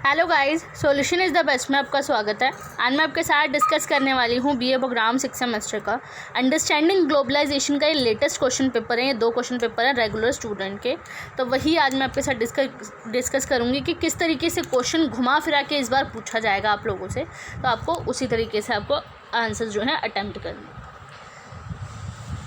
Hello guys, solution is the best में आपका स्वागत है। आज मैं आपके साथ डिस्कस करने वाली हूँ बीए प्रोग्राम 6 सेमेस्टर का अंडरस्टैंडिंग ग्लोबलाइजेशन का ये लेटेस्ट क्वेश्चन पेपर है। ये 2 क्वेश्चन पेपर हैं रेगुलर स्टूडेंट के, तो वही आज मैं आपके साथ डिस्कस करूँगी कि किस तरीके से क्वेश्चन घुमा फिरा के इस बार पूछा जाएगा आप लोगों से, तो आपको उसी तरीके से आपको आंसर जो है अटैम्प्ट करने।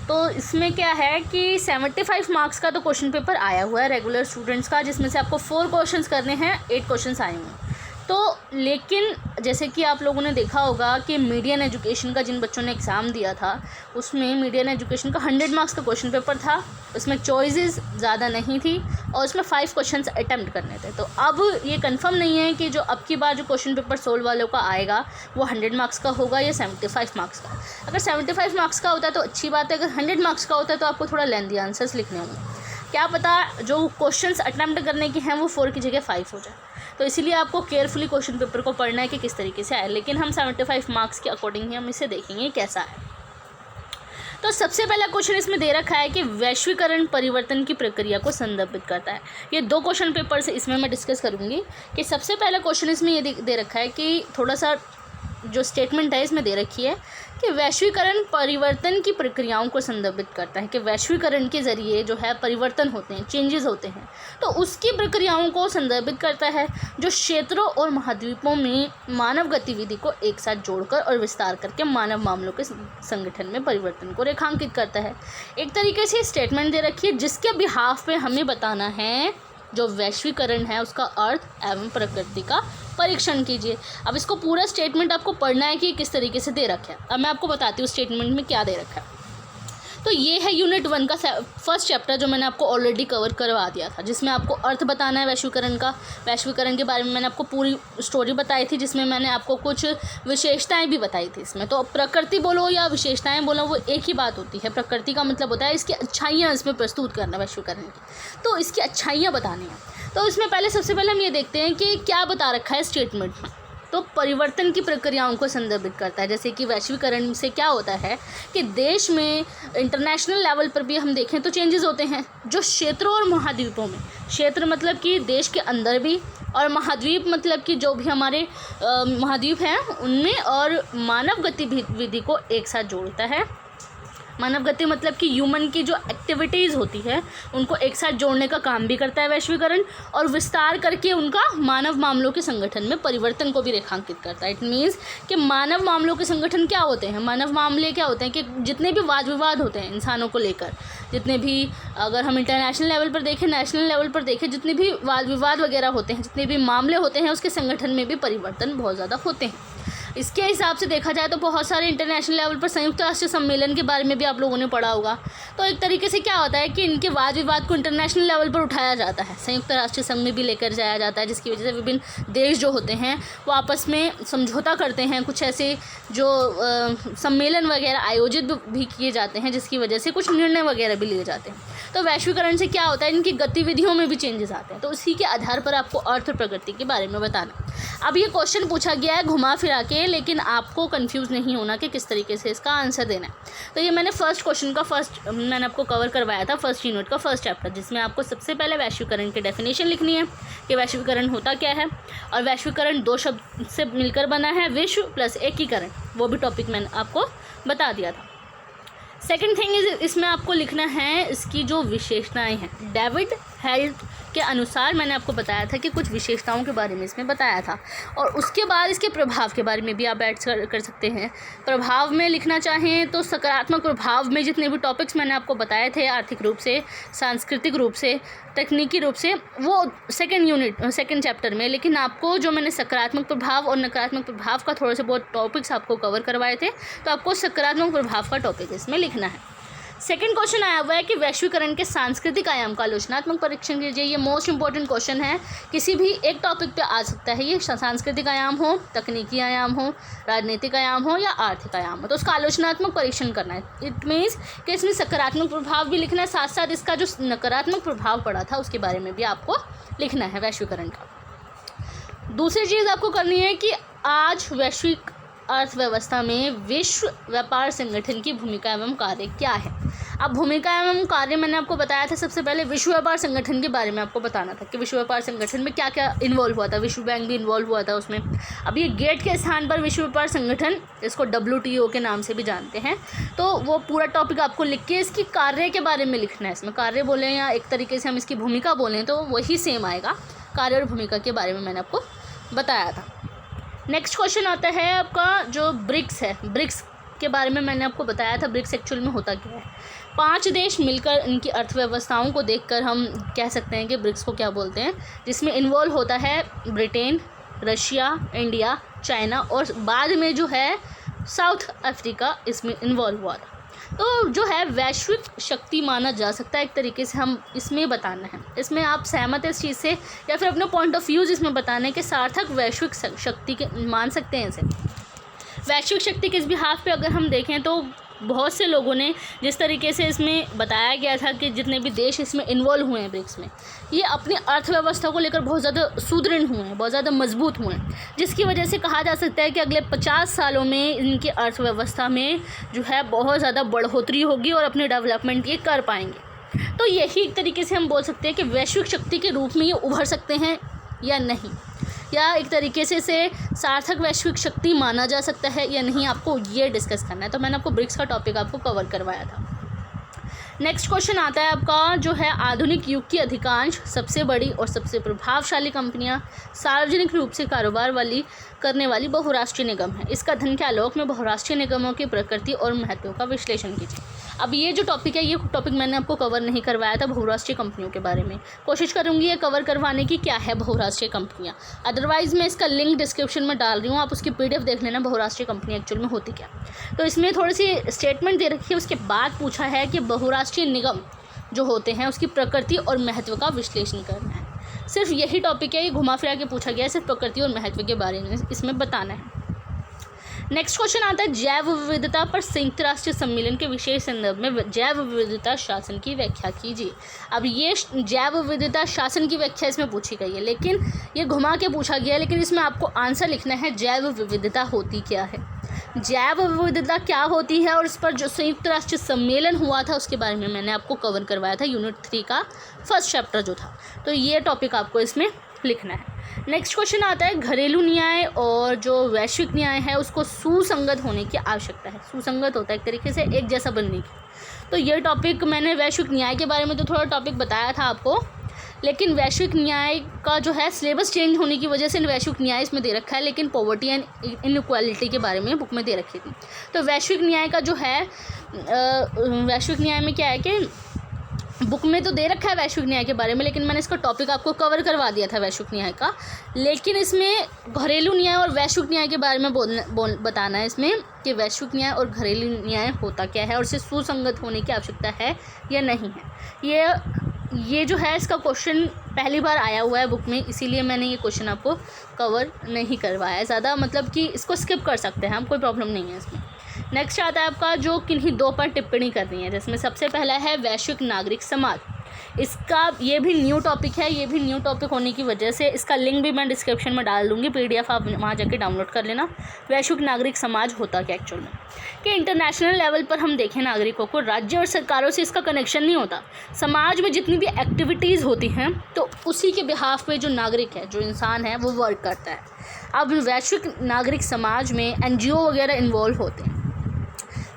तो इसमें क्या है कि 75 मार्क्स का तो क्वेश्चन पेपर आया हुआ है रेगुलर स्टूडेंट्स का, जिसमें से आपको 4 क्वेश्चंस करने हैं, 8 क्वेश्चंस आए हुए हैं। तो लेकिन जैसे कि आप लोगों ने देखा होगा कि मीडियन एजुकेशन का जिन बच्चों ने एग्ज़ाम दिया था उसमें मीडियन एजुकेशन का 100 मार्क्स का क्वेश्चन पेपर था। उसमें चॉइसेस ज़्यादा नहीं थी और उसमें 5 क्वेश्चंस अटैम्प्ट करने थे। तो अब ये कंफर्म नहीं है कि जो अब की बार जो क्वेश्चन पेपर सोल्व वालों का आएगा वो 100 मार्क्स का होगा या 75 मार्क्स का। अगर 75 मार्क्स का होता है तो अच्छी बात है, अगर 100 मार्क्स का होता है तो आपको थोड़ा लेंथी आंसर्स लिखने होंगे। क्या पता जो क्वेश्चंस अटैम्प्ट करने के हैं वो 4 की जगह 5 हो जाए। तो इसीलिए आपको केयरफुली क्वेश्चन पेपर को पढ़ना है कि किस तरीके से आए, लेकिन हम 75 मार्क्स के अकॉर्डिंग ही हम इसे देखेंगे कैसा है। तो सबसे पहला क्वेश्चन इसमें दे रखा है कि वैश्वीकरण परिवर्तन की प्रक्रिया को संदर्भित करता है। ये 2 क्वेश्चन पेपर से इसमें मैं डिस्कस करूँगी कि सबसे पहला क्वेश्चन इसमें ये दे रखा है कि थोड़ा सा जो स्टेटमेंट है इसमें दे रखी है कि वैश्वीकरण परिवर्तन की प्रक्रियाओं को संदर्भित करता है कि वैश्वीकरण के ज़रिए जो है परिवर्तन होते हैं, चेंजेस होते हैं, तो उसकी प्रक्रियाओं को संदर्भित करता है जो क्षेत्रों और महाद्वीपों में मानव गतिविधि को एक साथ जोड़कर और विस्तार करके मानव मामलों के संगठन में परिवर्तन को रेखांकित करता है। एक तरीके से स्टेटमेंट दे रखी है जिसके बिहाफ पे हमें बताना है जो वैश्वीकरण है उसका अर्थ एवं प्रकृति का परीक्षण कीजिए। अब इसको पूरा स्टेटमेंट आपको पढ़ना है कि किस तरीके से दे रखा है। अब मैं आपको बताती हूँ स्टेटमेंट में क्या दे रखा है। तो ये है यूनिट 1 का फर्स्ट चैप्टर जो मैंने आपको ऑलरेडी कवर करवा दिया था, जिसमें आपको अर्थ बताना है वैश्वीकरण का। वैश्वीकरण के बारे में मैंने आपको पूरी स्टोरी बताई थी, जिसमें मैंने आपको कुछ विशेषताएं भी बताई थी इसमें। तो प्रकृति बोलो या विशेषताएं बोलो वो एक ही बात होती है। प्रकृति का मतलब होता है इसकी अच्छाइयाँ इसमें प्रस्तुत करना वैश्वीकरण की, तो इसकी अच्छाइयाँ बतानी है। तो इसमें सबसे पहले हम ये देखते हैं कि क्या बता रखा है स्टेटमेंट में। तो परिवर्तन की प्रक्रियाओं को संदर्भित करता है। जैसे कि वैश्वीकरण से क्या होता है कि देश में इंटरनेशनल लेवल पर भी हम देखें तो चेंजेस होते हैं जो क्षेत्रों और महाद्वीपों में। क्षेत्र मतलब कि देश के अंदर भी, और महाद्वीप मतलब कि जो भी हमारे महाद्वीप हैं उनमें, और मानव गतिविधि को एक साथ जोड़ता है। मानव गति मतलब कि ह्यूमन की जो एक्टिविटीज़ होती है उनको एक साथ जोड़ने का काम भी करता है वैश्वीकरण, और विस्तार करके उनका मानव मामलों के संगठन में परिवर्तन को भी रेखांकित करता है। इट मीन्स कि मानव मामलों के संगठन क्या होते हैं, मानव मामले क्या होते हैं कि जितने भी वाद विवाद होते हैं इंसानों को लेकर, जितने भी, अगर हम इंटरनेशनल लेवल पर देखें, नेशनल लेवल पर देखें, जितने भी वाद विवाद वगैरह होते हैं, जितने भी मामले होते हैं, उसके संगठन में भी परिवर्तन बहुत ज़्यादा होते हैं। इसके हिसाब से देखा जाए तो बहुत सारे इंटरनेशनल लेवल पर संयुक्त राष्ट्र सम्मेलन के बारे में भी आप लोगों ने पढ़ा होगा। तो एक तरीके से क्या होता है कि इनके वाद विवाद को इंटरनेशनल लेवल पर उठाया जाता है, संयुक्त राष्ट्र संघ में भी लेकर जाया जाता है, जिसकी वजह से विभिन्न देश जो होते हैं वो आपस में समझौता करते हैं। कुछ ऐसे जो सम्मेलन वगैरह आयोजित भी किए जाते हैं, जिसकी वजह से कुछ निर्णय वगैरह भी लिए जाते हैं। तो वैश्वीकरण से क्या होता है, इनकी गतिविधियों में भी चेंजेस आते हैं। तो उसी के आधार पर आपको अर्थ और प्रकृति के बारे में बताना। अब ये क्वेश्चन पूछा गया है घुमा फिरा के, लेकिन आपको कंफ्यूज नहीं होना कि किस तरीके से इसका आंसर देना है। तो ये मैंने फर्स्ट क्वेश्चन का मैंने आपको कवर करवाया था फर्स्ट यूनिट का फर्स्ट चैप्टर, जिसमें आपको सबसे पहले वैश्वीकरण की डेफिनेशन लिखनी है कि वैश्वीकरण होता क्या है। और वैश्वीकरण 2 शब्द से मिलकर बना है, विश्व प्लस एकीकरण, वो भी टॉपिक मैंने आपको बता दिया था। सेकेंड थिंग इज इसमें आपको लिखना है इसकी जो विशेषताएं हैं। डेविड हेल्थ के अनुसार मैंने आपको बताया था कि कुछ विशेषताओं के बारे में इसमें बताया था, और उसके बाद इसके प्रभाव के बारे में भी आप ऐड कर सकते हैं। प्रभाव में लिखना चाहें तो सकारात्मक प्रभाव में जितने भी टॉपिक्स मैंने आपको बताए थे, आर्थिक रूप से, सांस्कृतिक रूप से, तकनीकी रूप से, वो सेकेंड चैप्टर में। लेकिन आपको जो मैंने सकारात्मक प्रभाव और नकारात्मक प्रभाव का थोड़े से बहुत टॉपिक्स आपको कवर करवाए थे, तो आपको सकारात्मक प्रभाव का टॉपिक इसमें लिखना है। सेकंड क्वेश्चन आया हुआ है कि वैश्वीकरण के सांस्कृतिक आयाम का आलोचनात्मक परीक्षण कीजिए। ये मोस्ट इंपॉर्टेंट क्वेश्चन है, किसी भी एक टॉपिक पे आ सकता है। ये सांस्कृतिक आयाम हो, तकनीकी आयाम हो, राजनीतिक आयाम हो या आर्थिक आयाम हो, तो उसका आलोचनात्मक परीक्षण करना है। इट मीन्स कि इसमें सकारात्मक प्रभाव भी लिखना है, साथ साथ इसका जो नकारात्मक प्रभाव पड़ा था उसके बारे में भी आपको लिखना है वैश्वीकरण का। दूसरी चीज़ आपको करनी है कि आज वैश्विक अर्थव्यवस्था में विश्व व्यापार संगठन की भूमिका एवं कार्य क्या है। अब भूमिका एवं कार्य मैंने आपको बताया था सबसे पहले विश्व व्यापार संगठन के बारे में आपको बताना था कि विश्व व्यापार संगठन में क्या क्या इन्वॉल्व हुआ था। विश्व बैंक भी इन्वॉल्व हुआ था उसमें। अब ये गेट के स्थान पर विश्व व्यापार संगठन, इसको WTO के नाम से भी जानते हैं, तो वो पूरा टॉपिक आपको लिख के इसकी कार्य के बारे में लिखना है। इसमें कार्य बोलें या एक तरीके से हम इसकी भूमिका बोलें तो वही सेम आएगा। कार्य और भूमिका के बारे में मैंने आपको बताया था। नेक्स्ट क्वेश्चन आता है आपका जो ब्रिक्स है। ब्रिक्स के बारे में मैंने आपको बताया था ब्रिक्स एक्चुअल में होता क्या है। 5 देश मिलकर इनकी अर्थव्यवस्थाओं को देखकर हम कह सकते हैं कि ब्रिक्स को क्या बोलते हैं, जिसमें इन्वॉल्व होता है ब्रिटेन, रशिया, इंडिया, चाइना और बाद में जो है साउथ अफ्रीका इसमें इन्वॉल्व हुआ था। तो जो है वैश्विक शक्ति माना जा सकता है एक तरीके से, हम इसमें बताना है। इसमें आप सहमत है इस चीज़ से या फिर अपना पॉइंट ऑफ व्यूज़ इसमें बताना है कि सार्थक वैश्विक शक्ति के मान सकते हैं इसे। वैश्विक शक्ति किस बिहाफ पे अगर हम देखें तो बहुत से लोगों ने जिस तरीके से इसमें बताया गया था कि जितने भी देश इसमें इन्वॉल्व हुए हैं ब्रिक्स में, ये अपनी अर्थव्यवस्था को लेकर बहुत ज़्यादा सुदृढ़ हुए हैं, बहुत ज़्यादा मजबूत हुए हैं, जिसकी वजह से कहा जा सकता है कि अगले 50 सालों में इनकी अर्थव्यवस्था में जो है बहुत ज़्यादा बढ़ोतरी होगी और अपनी डेवलपमेंट ये कर पाएंगे। तो यही एक तरीके से हम बोल सकते हैं कि वैश्विक शक्ति के रूप में ये उभर सकते हैं या नहीं, या एक तरीके से इसे सार्थक वैश्विक शक्ति माना जा सकता है या नहीं, आपको ये डिस्कस करना है। तो मैंने आपको ब्रिक्स का टॉपिक आपको कवर करवाया था। नेक्स्ट क्वेश्चन आता है आपका जो है आधुनिक युग की अधिकांश सबसे बड़ी और सबसे प्रभावशाली कंपनियां सार्वजनिक रूप से कारोबार करने वाली बहुराष्ट्रीय निगम है। इसका अध्ययन के आलोक में बहुराष्ट्रीय निगमों की प्रकृति और महत्व का विश्लेषण कीजिए। अब ये जो टॉपिक है, ये टॉपिक मैंने आपको कवर नहीं करवाया था बहुराष्ट्रीय कंपनियों के बारे में। कोशिश करूँगी ये कवर करवाने की, क्या है बहुराष्ट्रीय कंपनियाँ। अदरवाइज़ मैं इसका लिंक डिस्क्रिप्शन में डाल रही हूँ, आप उसकी PDF देख लेना बहुराष्ट्रीय कंपनी एक्चुअल में होती क्या। तो इसमें थोड़ी सी स्टेटमेंट दे रखी है, उसके बाद पूछा है कि बहुराष्ट्रीय निगम जो होते हैं उसकी प्रकृति और महत्व का विश्लेषण करना है। सिर्फ यही टॉपिक है, ये घुमा फिरा के पूछा गया है, सिर्फ प्रकृति और महत्व के बारे में इसमें बताना है। नेक्स्ट क्वेश्चन आता है जैव विविधता पर संयुक्त राष्ट्र सम्मेलन के विशेष संदर्भ में जैव विविधता शासन की व्याख्या कीजिए। अब ये जैव विविधता शासन की व्याख्या इसमें पूछी गई है, लेकिन ये घुमा के पूछा गया है, लेकिन इसमें आपको आंसर लिखना है जैव विविधता होती क्या है, जैव विविधता क्या होती है, और इस पर जो संयुक्त राष्ट्र सम्मेलन हुआ था उसके बारे में मैंने आपको कवर करवाया था यूनिट 3 का फर्स्ट चैप्टर जो था। तो ये टॉपिक आपको इसमें लिखना है। नेक्स्ट क्वेश्चन आता है घरेलू न्याय और जो वैश्विक न्याय है उसको सुसंगत होने की आवश्यकता है। सुसंगत होता है एक तरीके से एक जैसा बनने की। तो ये टॉपिक मैंने वैश्विक न्याय के बारे में तो थोड़ा टॉपिक बताया था आपको, लेकिन वैश्विक न्याय का जो है सिलेबस चेंज होने की वजह से वैश्विक न्याय इसमें दे रखा है, लेकिन पॉवर्टी एंड इनइक्वालिटी के बारे में बुक में दे रखी थी। तो वैश्विक न्याय का जो है वैश्विक न्याय में क्या है कि बुक में तो दे रखा है वैश्विक न्याय के बारे में, लेकिन मैंने इसका टॉपिक आपको कवर करवा दिया था वैश्विक न्याय का। लेकिन इसमें घरेलू न्याय और वैश्विक न्याय के बारे में बताना है इसमें कि वैश्विक न्याय और घरेलू न्याय होता क्या है और इससे सुसंगत होने की आवश्यकता है या नहीं है। ये जो है इसका क्वेश्चन पहली बार आया हुआ है बुक में, इसीलिए मैंने ये क्वेश्चन आपको कवर नहीं करवाया है ज़्यादा, मतलब कि इसको स्किप कर सकते हैं हम, कोई प्रॉब्लम नहीं है इसमें। नेक्स्ट आता है आपका जो किन्हीं 2 पर टिप्पणी करनी है, जिसमें सबसे पहला है वैश्विक नागरिक समाज। इसका ये भी न्यू टॉपिक है, ये भी न्यू टॉपिक होने की वजह से इसका लिंक भी मैं डिस्क्रिप्शन में डाल दूँगी, PDF आप वहाँ जाके डाउनलोड कर लेना। वैश्विक नागरिक समाज होता क्या एक्चुअल में, कि इंटरनेशनल लेवल पर हम देखें नागरिकों को राज्य और सरकारों से इसका कनेक्शन नहीं होता। समाज में जितनी भी एक्टिविटीज़ होती हैं तो उसी के बिहाफ पे जो नागरिक है, जो इंसान है, वो वर्क करता है। अब वैश्विक नागरिक समाज में NGO वगैरह इन्वॉल्व होते हैं।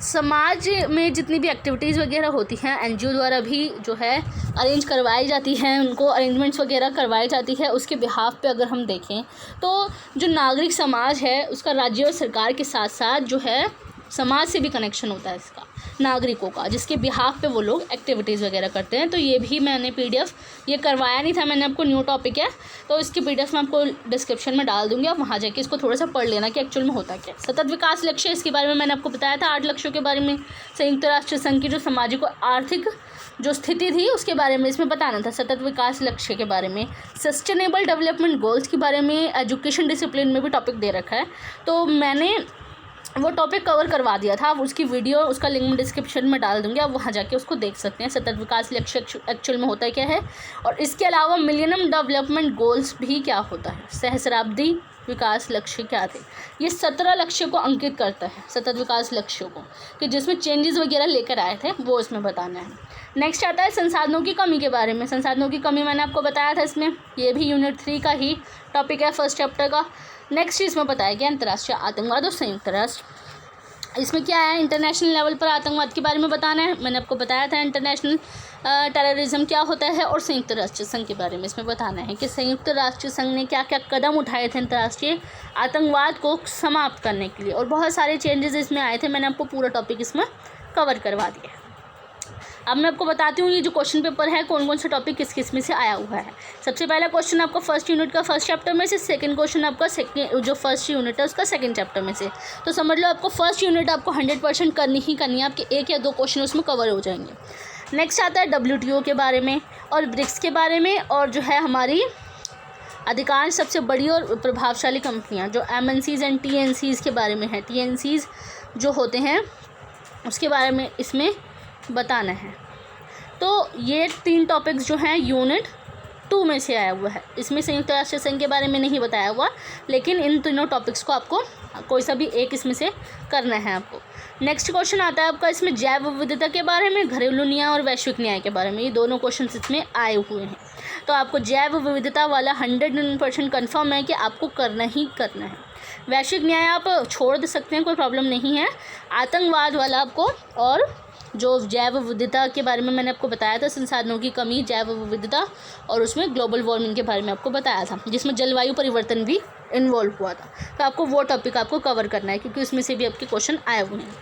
समाज में जितनी भी एक्टिविटीज़ वगैरह होती हैं NGO द्वारा भी जो है अरेंज करवाई जाती हैं, उनको अरेंजमेंट्स वगैरह करवाई जाती है। उसके बिहाफ पे अगर हम देखें तो जो नागरिक समाज है उसका राज्य और सरकार के साथ साथ जो है समाज से भी कनेक्शन होता है इसका, नागरिकों का, जिसके बिहाफ पे वो लोग एक्टिविटीज़ वगैरह करते हैं। तो ये भी मैंने PDF ये करवाया नहीं था मैंने, आपको न्यू टॉपिक है तो इसकी PDF मैं आपको डिस्क्रिप्शन में डाल दूँगी, आप वहाँ जाके इसको थोड़ा सा पढ़ लेना कि एक्चुअल में होता क्या है। सतत विकास लक्ष्य, इसके बारे में मैंने आपको बताया था 8 लक्ष्यों के बारे में। संयुक्त राष्ट्र संघ की जो सामाजिक और आर्थिक जो स्थिति थी उसके बारे में इसमें बताना था, सतत विकास लक्ष्य के बारे में। सस्टेनेबल डेवलपमेंट गोल्स के बारे में एजुकेशन डिसिप्लिन में भी टॉपिक दे रखा है, तो मैंने वो टॉपिक कवर करवा दिया था। आप उसकी वीडियो, उसका लिंक मैं डिस्क्रिप्शन में डाल दूँगी, आप वहाँ जाके उसको देख सकते हैं। सतत विकास लक्ष्य एक्चुअल में होता क्या है, और इसके अलावा मिलेनियम डेवलपमेंट गोल्स भी क्या होता है, सहस्राब्दी विकास लक्ष्य क्या थे। ये 17 लक्ष्य को अंकित करता है, सतत विकास लक्ष्यों को, कि जिसमें चेंजेस वगैरह लेकर आए थे वो इसमें बताना है। नेक्स्ट आता है संसाधनों की कमी के बारे में। संसाधनों की कमी मैंने आपको बताया था इसमें, ये भी यूनिट 3 का ही टॉपिक है, फर्स्ट चैप्टर का। नेक्स्ट इसमें बताया गया अंतर्राष्ट्रीय आतंकवाद और संयुक्त राष्ट्र। इसमें क्या है, इंटरनेशनल लेवल पर आतंकवाद के बारे में बताना है। मैंने आपको बताया था इंटरनेशनल टेररिज्म क्या होता है, और संयुक्त राष्ट्र संघ के बारे में इसमें बताना है कि संयुक्त राष्ट्र संघ ने क्या क्या कदम उठाए थे अंतर्राष्ट्रीय आतंकवाद को समाप्त करने के लिए, और बहुत सारे चेंजेस इसमें आए थे। मैंने आपको पूरा टॉपिक इसमें कवर करवा दिया। अब मैं आपको बताती हूँ ये जो क्वेश्चन पेपर है कौन कौन सा टॉपिक किस किस में से आया हुआ है। सबसे पहला क्वेश्चन आपका फर्स्ट यूनिट का फर्स्ट चैप्टर में से, सेकंड क्वेश्चन आपका जो फर्स्ट यूनिट है उसका सेकंड चैप्टर में से। तो समझ लो आपको फर्स्ट यूनिट आपको 100% करनी ही करनी है, आपके 1 या 2 क्वेश्चन उसमें कवर हो जाएंगे। नेक्स्ट आता है WTO के बारे में और ब्रिक्स के बारे में, और जो है हमारी अधिकांश सबसे बड़ी और प्रभावशाली कंपनियाँ जो MNCs एंड TNCs के बारे में है। TNCs जो होते हैं उसके बारे में इसमें बताना है। तो ये 3 टॉपिक्स जो हैं यूनिट 2 में से आया हुआ है। इसमें संयुक्त राष्ट्र संघ के बारे में नहीं बताया हुआ, लेकिन इन तीनों टॉपिक्स को आपको कोई सा भी एक इसमें से करना है आपको। नेक्स्ट क्वेश्चन आता है आपका इसमें जैव विविधता के बारे में, घरेलू न्याय और वैश्विक न्याय के बारे में। ये दोनों क्वेश्चन इसमें आए हुए हैं। तो आपको जैव विविधता वाला 100% कन्फर्म है कि आपको करना ही करना है। वैश्विक न्याय आप छोड़ दे सकते हैं, कोई प्रॉब्लम नहीं है। आतंकवाद वाला आपको, और जो जैव विविधता के बारे में मैंने आपको बताया था, संसाधनों की कमी, जैव विविधता, और उसमें ग्लोबल वार्मिंग के बारे में आपको बताया था, जिसमें जलवायु परिवर्तन भी इन्वॉल्व हुआ था। तो आपको वो टॉपिक आपको कवर करना है, क्योंकि उसमें से भी आपके क्वेश्चन आए हुए हैं।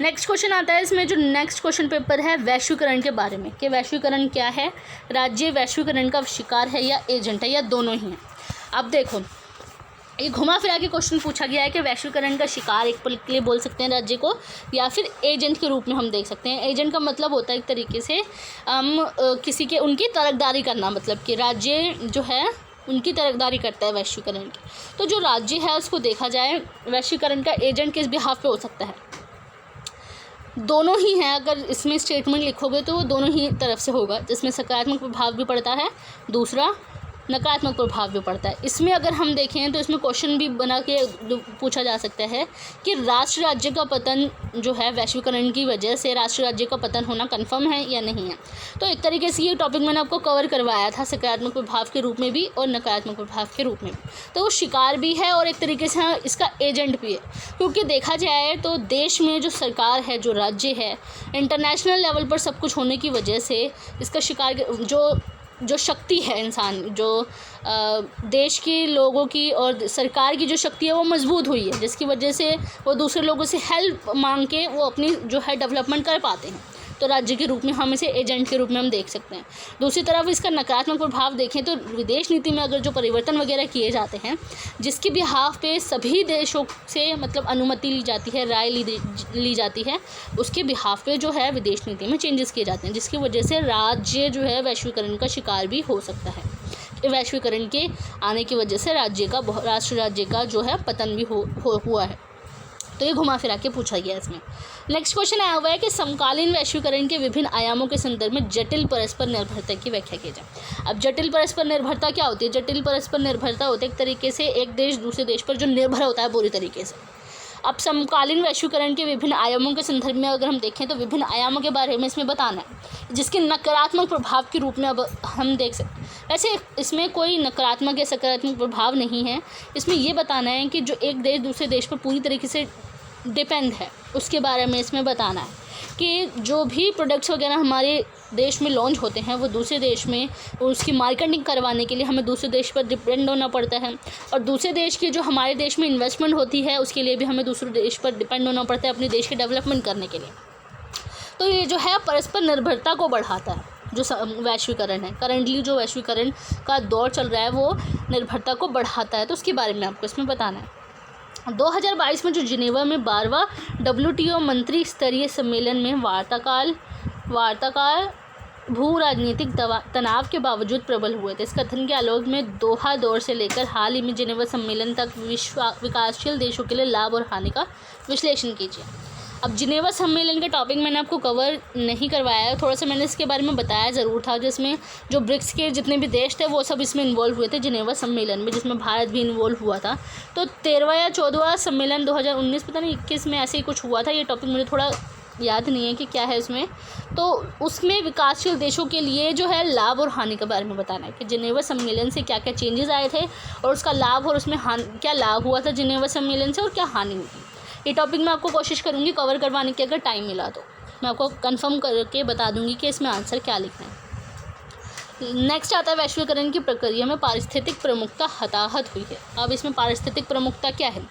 नेक्स्ट क्वेश्चन आता है इसमें, जो नेक्स्ट क्वेश्चन पेपर है वैश्वीकरण के बारे में, कि वैश्वीकरण क्या है, राज्य वैश्वीकरण का शिकार है या एजेंट है, या दोनों ही हैं। अब देखो, ये घुमा फिरा के क्वेश्चन पूछा गया है कि वैश्वीकरण का शिकार एक पल के लिए बोल सकते हैं राज्य को, या फिर एजेंट के रूप में हम देख सकते हैं। एजेंट का मतलब होता है एक तरीके से किसी के उनकी तरफदारी करना, मतलब कि राज्य जो है उनकी तरफदारी करता है वैश्वीकरण की। तो जो राज्य है उसको देखा जाए, वैश्वीकरण का एजेंट किस बिहाफ पे हो सकता है, दोनों ही हैं। अगर इसमें स्टेटमेंट लिखोगे तो वो दोनों ही तरफ से होगा, जिसमें सकारात्मक प्रभाव भी पड़ता है, दूसरा नकारात्मक प्रभाव भी पड़ता है। इसमें अगर हम देखें तो इसमें क्वेश्चन भी बना के पूछा जा सकता है कि राष्ट्र राज्य का पतन जो है वैश्वीकरण की वजह से राष्ट्र राज्य का पतन होना कंफर्म है या नहीं है। तो एक तरीके से ये टॉपिक मैंने आपको कवर करवाया था, सकारात्मक प्रभाव के रूप में भी और नकारात्मक प्रभाव के रूप में भी। तो वो शिकार भी है और एक तरीके से इसका एजेंट भी है, क्योंकि देखा जाए तो देश में जो सरकार है, जो राज्य है, इंटरनेशनल लेवल पर सब कुछ होने की वजह से इसका शिकार जो शक्ति है इंसान, जो देश के लोगों की और सरकार की जो शक्ति है वो मजबूत हुई है, जिसकी वजह से वो दूसरे लोगों से हेल्प मांग के वो अपनी जो है डेवलपमेंट कर पाते हैं। तो राज्य के रूप में हम इसे एजेंट के रूप में हम देख सकते हैं। दूसरी तरफ इसका नकारात्मक प्रभाव देखें तो विदेश नीति में अगर जो परिवर्तन वगैरह किए जाते हैं, जिसके बिहाफ पे सभी देशों से मतलब अनुमति ली जाती है, राय ली जाती है, उसके बिहाफ पे जो है विदेश नीति में चेंजेस किए जाते हैं, जिसकी वजह से राज्य जो है वैश्वीकरण का शिकार भी हो सकता है। वैश्वीकरण के आने की वजह से राष्ट्र राज्य का जो है पतन भी हुआ है। तो ये घुमा फिरा के पूछा गया इसमें। नेक्स्ट क्वेश्चन आया हुआ है कि समकालीन वैश्वीकरण के विभिन्न आयामों के संदर्भ में जटिल परस्पर निर्भरता की व्याख्या की जाए। अब जटिल परस्पर निर्भरता क्या होती है? जटिल परस्पर निर्भरता होती है एक तरीके से एक देश दूसरे देश पर जो निर्भर होता है पूरी तरीके से। अब समकालीन वैश्वीकरण के विभिन्न आयामों के संदर्भ में अगर हम देखें तो विभिन्न आयामों के बारे में इसमें बताना है, जिसके नकारात्मक प्रभाव के रूप में अब हम देख सकते हैं। वैसे इसमें कोई नकारात्मक या सकारात्मक प्रभाव नहीं है, इसमें ये बताना है कि जो एक देश दूसरे देश पर पूरी तरीके से डिपेंड है उसके बारे में इसमें बताना है कि जो भी प्रोडक्ट्स वगैरह हमारे देश में लॉन्च होते हैं वो दूसरे देश में उसकी मार्केटिंग करवाने के लिए हमें दूसरे देश पर डिपेंड होना पड़ता है, और दूसरे देश की जो हमारे देश में इन्वेस्टमेंट होती है उसके लिए भी हमें दूसरे देश पर डिपेंड होना पड़ता है अपने देश के डेवलपमेंट करने के लिए। तो ये जो है परस्पर निर्भरता को बढ़ाता है जो वैश्वीकरण है। करंटली जो वैश्वीकरण का दौर चल रहा है वो निर्भरता को बढ़ाता है, तो उसके बारे में आपको इसमें बताना है। 2022 में जो जिनेवा में 12वां WTO मंत्री स्तरीय सम्मेलन में वार्ताकार भू राजनीतिक तनाव के बावजूद प्रबल हुए थे। इस कथन के आलोक में दोहा दौर से लेकर हाल ही में जिनेवा सम्मेलन तक विकासशील देशों के लिए लाभ और हानि का विश्लेषण कीजिए। अब जिनेवा सम्मेलन के टॉपिक मैंने आपको कवर नहीं करवाया है, थोड़ा सा मैंने इसके बारे में बताया ज़रूर था, जिसमें जो ब्रिक्स के जितने भी देश थे वो सब इसमें इन्वॉल्व हुए थे जिनेवा सम्मेलन में, जिसमें भारत भी इन्वॉल्व हुआ था। तो 13वां या 14वां सम्मेलन 2019 पता नहीं 21 में ऐसे ही कुछ हुआ था। ये टॉपिक मुझे थोड़ा याद नहीं है कि क्या है उसमें। तो उसमें विकासशील देशों के लिए जो है लाभ और हानि के बारे में बताना है कि जिनेवा सम्मेलन से क्या क्या चेंजेस आए थे और उसका लाभ और उसमें क्या लाभ हुआ था जिनेवा सम्मेलन से और क्या हानि हुई। ये टॉपिक मैं आपको कोशिश करूँगी कवर करवाने की, अगर टाइम मिला तो मैं आपको कंफर्म करके बता दूँगी कि इसमें आंसर क्या लिखना है। नेक्स्ट आता है वैश्वीकरण की प्रक्रिया में पारिस्थितिक प्रमुखता हताहत हुई है। अब इसमें पारिस्थितिक प्रमुखता क्या है?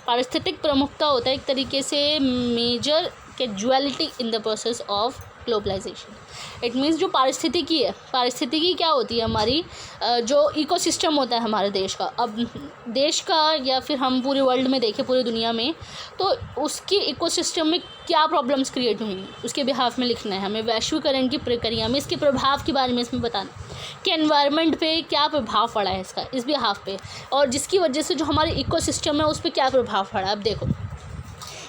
पारिस्थितिक प्रमुखता होता है एक तरीके से major casualty in the process of globalisation. It means जो पारिस्थितिकी है, पारिस्थितिकी क्या होती है? हमारी जो इकोसिस्टम होता है हमारे देश का, अब देश का या फिर हम पूरे वर्ल्ड में देखें पूरी दुनिया में, तो उसकी इकोसिस्टम में क्या प्रॉब्लम्स क्रिएट हुई उसके बिहाफ में लिखना है हमें। वैश्वीकरण की प्रक्रिया में इसके प्रभाव के बारे में इसमें बताना कि एनवायरनमेंट पे क्या प्रभाव पड़ा है इसका, इस बिहाफ पे, और जिसकी वजह से जो हमारे इकोसिस्टम है उस पर क्या प्रभाव पड़ा। अब देखो,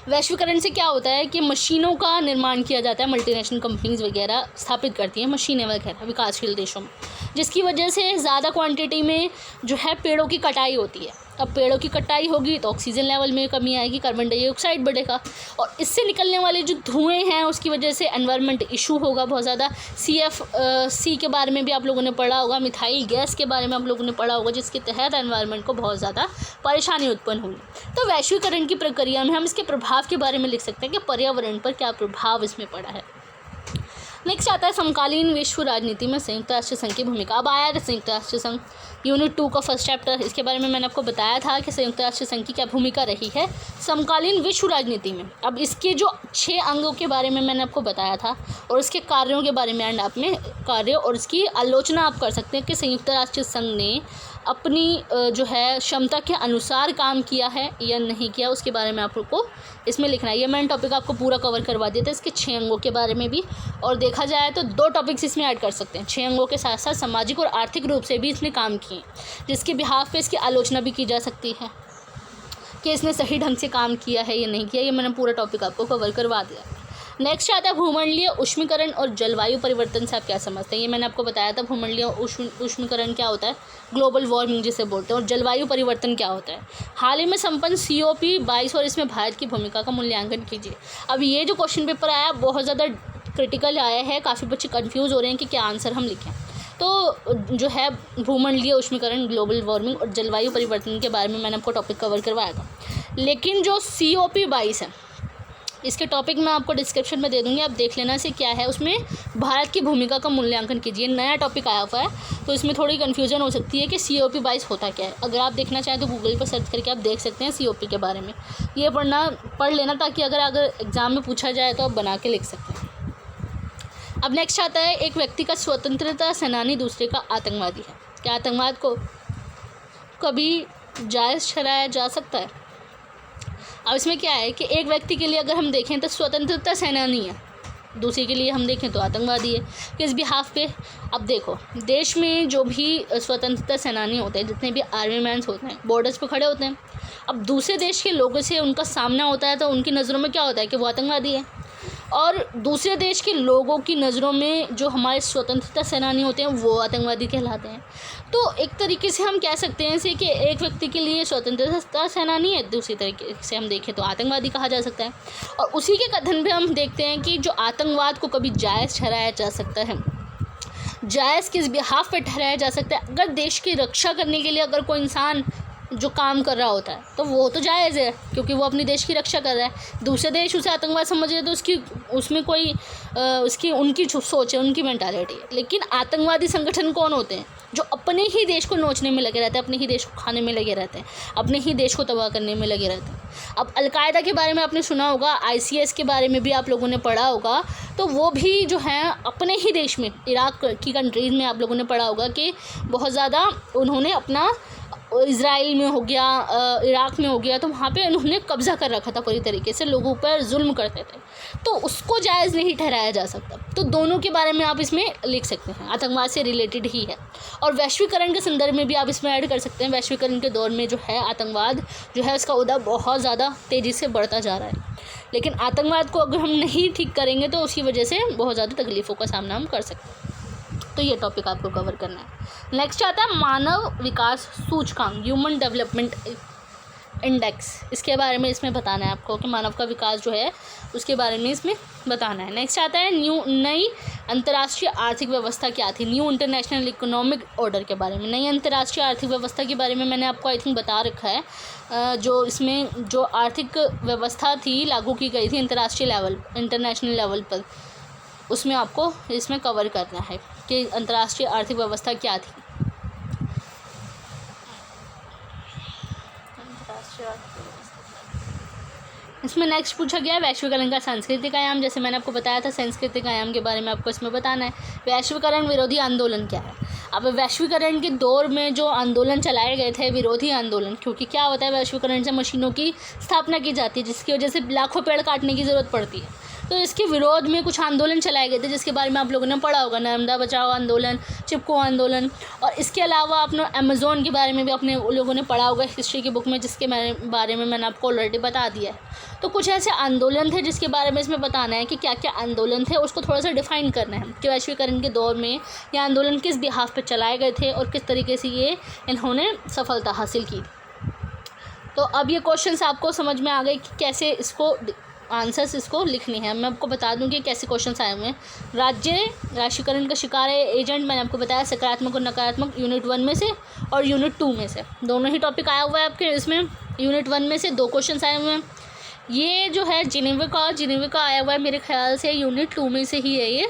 वैश्वीकरण से क्या होता है कि मशीनों का निर्माण किया जाता है, मल्टीनेशनल कंपनीज़ वगैरह स्थापित करती हैं मशीनें वगैरह विकासशील देशों में, जिसकी वजह से ज़्यादा क्वांटिटी में जो है पेड़ों की कटाई होती है। अब पेड़ों की कटाई होगी तो ऑक्सीजन लेवल में कमी आएगी, कार्बन डाइऑक्साइड बढ़ेगा, और इससे निकलने वाले जो धुएँ हैं उसकी वजह से एनवायरनमेंट इशू होगा बहुत ज़्यादा। CFC के बारे में भी आप लोगों ने पढ़ा होगा, मिथाइल गैस के बारे में आप लोगों ने पढ़ा होगा, जिसके तहत एनवायरनमेंट को बहुत ज़्यादा परेशानी उत्पन्न हुई। तो वैश्वीकरण की प्रक्रिया में हम इसके प्रभाव के बारे में लिख सकते हैं कि पर्यावरण पर क्या प्रभाव इसमें पड़ा है। नेक्स्ट आता है समकालीन विश्व राजनीति में संयुक्त राष्ट्र संघ की भूमिका। अब आया संयुक्त राष्ट्र संघ यूनिट 2 का फर्स्ट चैप्टर, इसके बारे में मैंने आपको बताया था कि संयुक्त राष्ट्र संघ की क्या भूमिका रही है समकालीन विश्व राजनीति में। अब इसके जो 6 अंगों के बारे में मैंने आपको बताया था और इसके कार्यों के बारे में, एंड आप में कार्य और इसकी आलोचना आप कर सकते हैं कि संयुक्त राष्ट्र संघ ने अपनी जो है क्षमता के अनुसार काम किया है या नहीं किया, उसके बारे में आप लोग को इसमें लिखना है। ये मैंने टॉपिक आपको पूरा कवर करवा दिया था इसके 6 अंगों के बारे में भी, और देखा जाए तो 2 टॉपिक्स इसमें ऐड कर सकते हैं। 6 अंगों के साथ साथ सामाजिक और आर्थिक रूप से भी इसने काम किए, जिसके बिहाफ पे इसकी आलोचना भी की जा सकती है कि इसने सही ढंग से काम किया है या नहीं किया। ये मैंने पूरा टॉपिक आपको कवर करवा दिया। नेक्स्ट आता है भूमंडलीय उष्मीकरण और जलवायु परिवर्तन से आप क्या समझते हैं। ये मैंने आपको बताया था भूमंडलीय उष्मीकरण क्या होता है, ग्लोबल वार्मिंग जिसे बोलते हैं, और जलवायु परिवर्तन क्या होता है। हाल ही में संपन्न COP22 और इसमें भारत की भूमिका का मूल्यांकन कीजिए। अब ये जो क्वेश्चन पेपर आया बहुत ज़्यादा क्रिटिकल आया है, काफ़ी बच्चे कन्फ्यूज़ हो रहे हैं कि क्या आंसर हम लिखें। तो जो है भूमंडलीय उष्मीकरण, ग्लोबल वार्मिंग और जलवायु परिवर्तन के बारे में मैंने आपको टॉपिक कवर करवाया था। लेकिन जो COP22 है इसके टॉपिक मैं आपको डिस्क्रिप्शन में दे दूँगी, आप देख लेना से क्या है, उसमें भारत की भूमिका का मूल्यांकन कीजिए। नया टॉपिक आया हुआ है तो इसमें थोड़ी कन्फ्यूजन हो सकती है कि COP22 होता क्या है। अगर आप देखना चाहें तो गूगल पर सर्च करके आप देख सकते हैं COP के बारे में। ये पढ़ लेना ताकि अगर एग्ज़ाम में पूछा जाए तो आप बना के लिख सकते हैं। अब नेक्स्ट आता है एक व्यक्ति का स्वतंत्रता सेनानी दूसरे का आतंकवादी है। क्या आतंकवाद को कभी जायज़ ठहराया जा सकता है? अब इसमें क्या है कि एक व्यक्ति के लिए अगर हम देखें तो स्वतंत्रता सेनानी है, दूसरे के लिए हम देखें तो आतंकवादी है। किस बिहाफ पे? अब देखो, देश में जो भी स्वतंत्रता सेनानी होते हैं, जितने भी आर्मी मैन्स होते हैं, बॉर्डर्स पे खड़े होते हैं। अब दूसरे देश के लोगों से उनका सामना होता है तो उनकी नज़रों में क्या होता है कि वो आतंकवादी है, और दूसरे देश के लोगों की नज़रों में जो हमारे स्वतंत्रता सेनानी होते हैं वो आतंकवादी कहलाते हैं। तो एक तरीके से हम कह सकते हैं इसे कि एक व्यक्ति के लिए स्वतंत्रता सेनानी है, दूसरी तरीके से हम देखें तो आतंकवादी कहा जा सकता है। और उसी के कथन पे हम देखते हैं कि जो आतंकवाद को कभी जायज़ ठहराया जा सकता है, जायज़ किस बिहाफ पे ठहराया जा सकता है? अगर देश की रक्षा करने के लिए अगर कोई इंसान जो काम कर रहा होता है तो वो तो जायज़ है, क्योंकि वो अपने देश की रक्षा कर रहा है। दूसरे देश उसे आतंकवाद समझ रहे तो उसमें कोई उनकी सोच है, उनकी मेंटालिटी है। लेकिन आतंकवादी संगठन कौन होते हैं? जो अपने ही देश को नोचने में लगे रहते हैं, अपने ही देश को खाने में लगे रहते हैं, अपने ही देश को तबाह करने में लगे रहते हैं। अब अलकायदा के बारे में आपने सुना होगा, ICS के बारे में भी आप लोगों ने पढ़ा होगा, तो वो भी जो है अपने ही देश में, इराक की कंट्रीज़ में आप लोगों ने पढ़ा होगा कि बहुत ज़्यादा उन्होंने अपना, इज़राइल में हो गया, इराक में हो गया, तो वहाँ पे उन्होंने कब्ज़ा कर रखा था, पूरी तरीके से लोगों पर जुल्म करते थे, तो उसको जायज़ नहीं ठहराया जा सकता। तो दोनों के बारे में आप इसमें लिख सकते हैं, आतंकवाद से रिलेटेड ही है। और वैश्वीकरण के संदर्भ में भी आप इसमें ऐड कर सकते हैं। वैश्वीकरण के दौर में जो है आतंकवाद जो है उसका उदा बहुत ज़्यादा तेज़ी से बढ़ता जा रहा है। लेकिन आतंकवाद को अगर हम नहीं ठीक करेंगे तो उसकी वजह से बहुत ज़्यादा तकलीफ़ों का सामना हम कर सकते हैं। तो ये टॉपिक आपको कवर करना है। नेक्स्ट आता है मानव विकास सूचकांक, ह्यूमन डेवलपमेंट इंडेक्स। इसके बारे में इसमें बताना है आपको कि मानव का विकास जो है उसके बारे में इसमें बताना है। नेक्स्ट आता है नई अंतर्राष्ट्रीय आर्थिक व्यवस्था क्या थी, न्यू इंटरनेशनल इकोनॉमिक ऑर्डर के बारे में। नई अंतर्राष्ट्रीय आर्थिक व्यवस्था के बारे में मैंने आपको आई थिंक बता रखा है। जो इसमें जो आर्थिक व्यवस्था थी लागू की गई थी अंतर्राष्ट्रीय लेवल, इंटरनेशनल लेवल पर, उसमें आपको इसमें कवर करना है कि अंतर्राष्ट्रीय आर्थिक व्यवस्था क्या थी। इसमें नेक्स्ट पूछा गया है वैश्वीकरण का सांस्कृतिक आयाम। जैसे मैंने आपको बताया था सांस्कृतिक आयाम के बारे में आपको इसमें बताना है। वैश्वीकरण विरोधी आंदोलन क्या है। अब वैश्वीकरण के दौर में जो आंदोलन चलाए गए थे विरोधी आंदोलन, क्योंकि क्या होता है वैश्वीकरण से मशीनों की स्थापना की जाती है जिसकी वजह से लाखों पेड़ काटने की ज़रूरत पड़ती है। तो इसके विरोध में कुछ आंदोलन चलाए गए थे जिसके बारे में आप लोगों ने पढ़ा होगा, नर्मदा बचाओ आंदोलन, चिपको आंदोलन। और इसके अलावा अपने अमेज़ोन के बारे में भी अपने लोगों ने पढ़ा होगा हिस्ट्री की बुक में, जिसके बारे में मैंने आपको ऑलरेडी बता दिया है। तो कुछ ऐसे आंदोलन थे जिसके बारे में इसमें बताना है कि क्या क्या आंदोलन थे, उसको थोड़ा सा डिफाइन करना है कि वैश्वीकरण के दौर में ये आंदोलन किस बिहाफ पे चलाए गए थे और किस तरीके से ये इन्होंने सफलता हासिल की। तो अब ये क्वेश्चंस आपको समझ में आ गए कि कैसे इसको आंसर्स इसको लिखनी है। मैं आपको बता दूं कि कैसे क्वेश्चंस आए हुए हैं। राज्य राष्ट्रीयकरण का शिकार है एजेंट, मैंने आपको बताया सकारात्मक और नकारात्मक यूनिट 1 में से और यूनिट 2 में से दोनों ही टॉपिक आया हुआ है आपके इसमें। यूनिट 1 में से 2 क्वेश्चन आए हुए हैं। ये जो है जिनेवा का आया हुआ है मेरे ख्याल से यूनिट 2 में से ही है ये,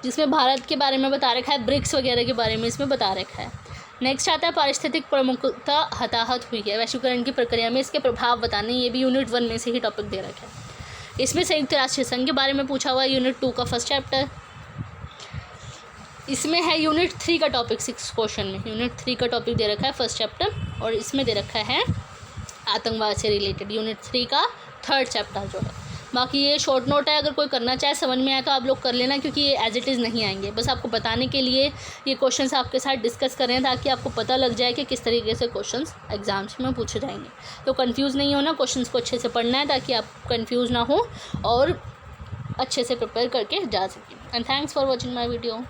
जिसमें भारत के बारे में बता रखा है, ब्रिक्स वगैरह के बारे में इसमें बता रखा है। नेक्स्ट आता है पारिस्थितिक प्रमुखता हताहत हुई है वैश्वीकरण की प्रक्रिया में, इसके प्रभाव बताने, ये भी यूनिट 1 में से ही टॉपिक दे रखा है। इसमें संयुक्त राष्ट्र संघ के बारे में पूछा हुआ है यूनिट 2 का फर्स्ट चैप्टर। इसमें है यूनिट 3 का टॉपिक 6 क्वेश्चन में, यूनिट 3 का टॉपिक दे रखा है फर्स्ट चैप्टर, और इसमें दे रखा है आतंकवाद से रिलेटेड यूनिट 3 का 3rd चैप्टर जो है। बाकी ये शॉर्ट नोट है, अगर कोई करना चाहे समझ में आए तो आप लोग कर लेना, क्योंकि ये एज इट इज़ नहीं आएंगे। बस आपको बताने के लिए ये क्वेश्चंस आपके साथ डिस्कस कर रहे हैं ताकि आपको पता लग जाए कि किस तरीके से क्वेश्चंस एग्जाम्स में पूछे जाएंगे। तो कंफ्यूज नहीं होना, क्वेश्चंस को अच्छे से पढ़ना है ताकि आप कंफ्यूज ना हो और अच्छे से प्रिपेयर करके जा सकें। And thanks for watching my video.